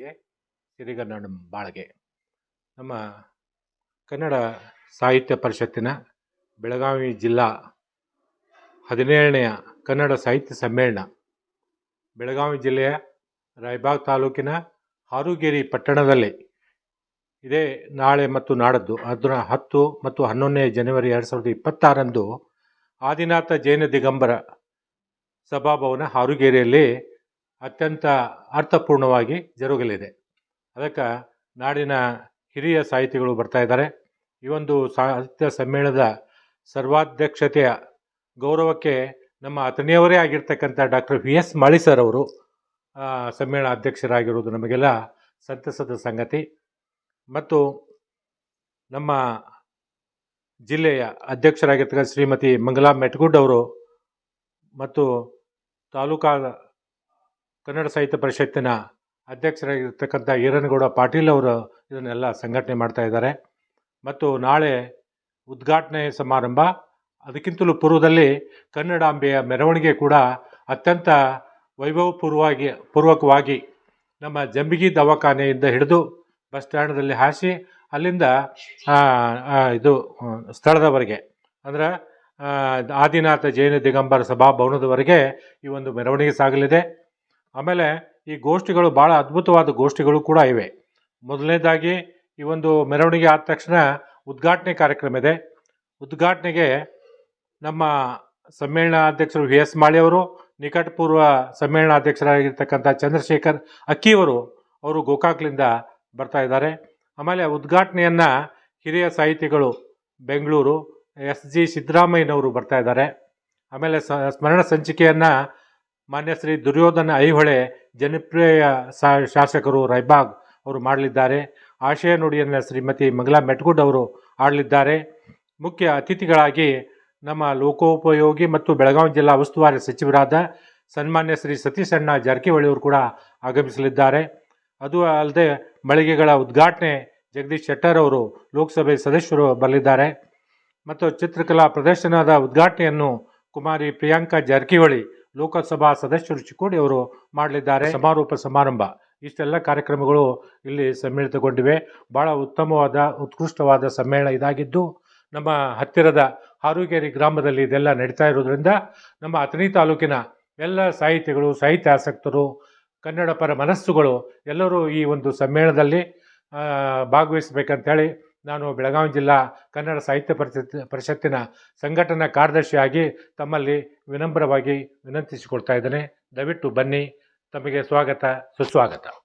ಬಾಳ್ಗೆ ಸಿರಿಗನ್ನಡಂ ಬಾಳ್ಗೆ. ನಮ್ಮ ಕನ್ನಡ ಸಾಹಿತ್ಯ ಪರಿಷತ್ತಿನ ಬೆಳಗಾವಿ ಜಿಲ್ಲಾ 17ನೆಯ ಕನ್ನಡ ಸಾಹಿತ್ಯ ಸಮ್ಮೇಳನ ಬೆಳಗಾವಿ ಜಿಲ್ಲೆಯ ರಾಯಬಾಗ್ ತಾಲೂಕಿನ ಹಾರುಗೇರಿ ಪಟ್ಟಣದಲ್ಲಿ ಇದೇ ನಾಳೆ ಮತ್ತು ನಾಡದ್ದು ಅದರ 10 ಮತ್ತು 11ನೇ ಜನವರಿ 2026ರಂದು ಆದಿನಾಥ ಜೈನ ದಿಗಂಬರ ಸಭಾಭವನ ಹಾರುಗೇರಿಯಲ್ಲಿ ಅತ್ಯಂತ ಅರ್ಥಪೂರ್ಣವಾಗಿ ಜರುಗಲಿದೆ. ಅದಕ್ಕೆ ನಾಡಿನ ಹಿರಿಯ ಸಾಹಿತಿಗಳು ಬರ್ತಾ ಇದ್ದಾರೆ. ಈ ಒಂದು ಸಾಹಿತ್ಯ ಸಮ್ಮೇಳನದ ಸರ್ವಾಧ್ಯಕ್ಷತೆಯ ಗೌರವಕ್ಕೆ ನಮ್ಮ ಅತನಿಯವರೇ ಆಗಿರ್ತಕ್ಕಂಥ ಡಾಕ್ಟರ್ VS ಮಾಳಿ ಸರ್ ಅವರು ಸಮ್ಮೇಳನ ಅಧ್ಯಕ್ಷರಾಗಿರುವುದು ನಮಗೆಲ್ಲ ಸಂತಸದ ಸಂಗತಿ. ಮತ್ತು ನಮ್ಮ ಜಿಲ್ಲೆಯ ಅಧ್ಯಕ್ಷರಾಗಿರ್ತಕ್ಕಂಥ ಶ್ರೀಮತಿ ಮಂಗಲಾ ಮೆಟ್ಗುಡ್ ಅವರು ಮತ್ತು ತಾಲೂಕಾ ಕನ್ನಡ ಸಾಹಿತ್ಯ ಪರಿಷತ್ತಿನ ಅಧ್ಯಕ್ಷರಾಗಿರ್ತಕ್ಕಂಥ ಈರನಗೌಡ ಪಾಟೀಲ್ ಅವರು ಇದನ್ನೆಲ್ಲ ಸಂಘಟನೆ ಮಾಡ್ತಾ ಇದ್ದಾರೆ. ಮತ್ತು ನಾಳೆ ಉದ್ಘಾಟನೆ ಸಮಾರಂಭ, ಅದಕ್ಕಿಂತಲೂ ಪೂರ್ವದಲ್ಲಿ ಕನ್ನಡಾಂಬೆಯ ಮೆರವಣಿಗೆ ಕೂಡ ಅತ್ಯಂತ ವೈಭವಪೂರ್ವಕವಾಗಿ ನಮ್ಮ ಜಂಬಿಗಿ ದವಾಖಾನೆಯಿಂದ ಹಿಡಿದು ಬಸ್ ಸ್ಟ್ಯಾಂಡಲ್ಲಿ ಹಾಸಿ ಅಲ್ಲಿಂದ ಇದು ಸ್ಥಳದವರೆಗೆ ಅಂದರೆ ಆದಿನಾಥ ಜೈನ ದಿಗಂಬರ ಸಭಾಭವನದವರೆಗೆ ಈ ಒಂದು ಮೆರವಣಿಗೆ ಸಾಗಲಿದೆ. ಆಮೇಲೆ ಈ ಗೋಷ್ಠಿಗಳು ಭಾಳ ಅದ್ಭುತವಾದ ಗೋಷ್ಠಿಗಳು ಕೂಡ ಇವೆ. ಮೊದಲನೇದಾಗಿ ಈ ಒಂದು ಮೆರವಣಿಗೆ ಆದ ತಕ್ಷಣ ಉದ್ಘಾಟನೆ ಕಾರ್ಯಕ್ರಮ ಇದೆ. ಉದ್ಘಾಟನೆಗೆ ನಮ್ಮ ಸಮ್ಮೇಳನಾಧ್ಯಕ್ಷರು VS ಮಾಳಿ ಅವರು, ನಿಕಟಪೂರ್ವ ಸಮ್ಮೇಳನಾಧ್ಯಕ್ಷರಾಗಿರ್ತಕ್ಕಂಥ ಚಂದ್ರಶೇಖರ್ ಅಕ್ಕಿಯವರು ಅವರು ಗೋಕಾಕ್ಲಿಂದ ಬರ್ತಾ ಇದ್ದಾರೆ. ಆಮೇಲೆ ಉದ್ಘಾಟನೆಯನ್ನು ಹಿರಿಯ ಸಾಹಿತಿಗಳು ಬೆಂಗಳೂರು SG ಸಿದ್ದರಾಮಯ್ಯನವರು ಬರ್ತಾ ಇದ್ದಾರೆ. ಆಮೇಲೆ ಸ್ಮರಣ ಸಂಚಿಕೆಯನ್ನು ಮಾನ್ಯ ಶ್ರೀ ದುರ್ಯೋಧನ ಐಹೊಳೆ ಜನಪ್ರಿಯ ಶಾಸಕರು ರಾಯಬಾಗ್ ಅವರು ಮಾಡಲಿದ್ದಾರೆ. ಆಶಯ ನುಡಿಯನ್ನು ಶ್ರೀಮತಿ ಮಂಗಲಾ ಮೆಟ್ಗುಡ್ ಅವರು ಆಡಲಿದ್ದಾರೆ. ಮುಖ್ಯ ಅತಿಥಿಗಳಾಗಿ ನಮ್ಮ ಲೋಕೋಪಯೋಗಿ ಮತ್ತು ಬೆಳಗಾವಿ ಜಿಲ್ಲಾ ಉಸ್ತುವಾರಿ ಸಚಿವರಾದ ಸನ್ಮಾನ್ಯ ಶ್ರೀ ಸತೀಶ್ ಅಣ್ಣ ಜಾರಕಿಹೊಳಿ ಅವರು ಕೂಡ ಆಗಮಿಸಲಿದ್ದಾರೆ. ಅದು ಅಲ್ಲದೆ ಮಳಿಗೆಗಳ ಉದ್ಘಾಟನೆ ಜಗದೀಶ್ ಶೆಟ್ಟರ್ ಅವರು ಲೋಕಸಭೆ ಸದಸ್ಯರು ಬರಲಿದ್ದಾರೆ. ಮತ್ತು ಚಿತ್ರಕಲಾ ಪ್ರದರ್ಶನದ ಉದ್ಘಾಟನೆಯನ್ನು ಕುಮಾರಿ ಪ್ರಿಯಾಂಕಾ ಜಾರಕಿಹೊಳಿ ಲೋಕಸಭಾ ಸದಸ್ಯರು ಚಿಕ್ಕೋಡಿ ಅವರು ಮಾಡಲಿದ್ದಾರೆ. ಸಮಾರೋಪ ಸಮಾರಂಭ ಇಷ್ಟೆಲ್ಲ ಕಾರ್ಯಕ್ರಮಗಳು ಇಲ್ಲಿ ಸಮ್ಮಿಳಿತಗೊಂಡಿವೆ. ಭಾಳ ಉತ್ತಮವಾದ ಉತ್ಕೃಷ್ಟವಾದ ಸಮ್ಮೇಳನ ಇದಾಗಿದ್ದು ನಮ್ಮ ಹತ್ತಿರದ ಹಾರುಗೇರಿ ಗ್ರಾಮದಲ್ಲಿ ಇದೆಲ್ಲ ನಡೀತಾ ಇರೋದ್ರಿಂದ ನಮ್ಮ ಅಥಣಿ ತಾಲೂಕಿನ ಎಲ್ಲ ಸಾಹಿತಿಗಳು, ಸಾಹಿತ್ಯಾಸಕ್ತರು, ಕನ್ನಡ ಪರ ಮನಸ್ಸುಗಳು ಎಲ್ಲರೂ ಈ ಒಂದು ಸಮ್ಮೇಳನದಲ್ಲಿ ಭಾಗವಹಿಸಬೇಕಂತೇಳಿ ನಾನು ಬೆಳಗಾವಿ ಜಿಲ್ಲಾ ಕನ್ನಡ ಸಾಹಿತ್ಯ ಪರಿಷತ್ತಿನ ಸಂಘಟನಾ ಕಾರ್ಯದರ್ಶಿಯಾಗಿ ತಮ್ಮಲ್ಲಿ ವಿನಮ್ರವಾಗಿ ವಿನಂತಿಸಿಕೊಳ್ತಾ ಇದ್ದೇನೆ. ದಯವಿಟ್ಟು ಬನ್ನಿ. ತಮಗೆ ಸ್ವಾಗತ ಸುಸ್ವಾಗತ.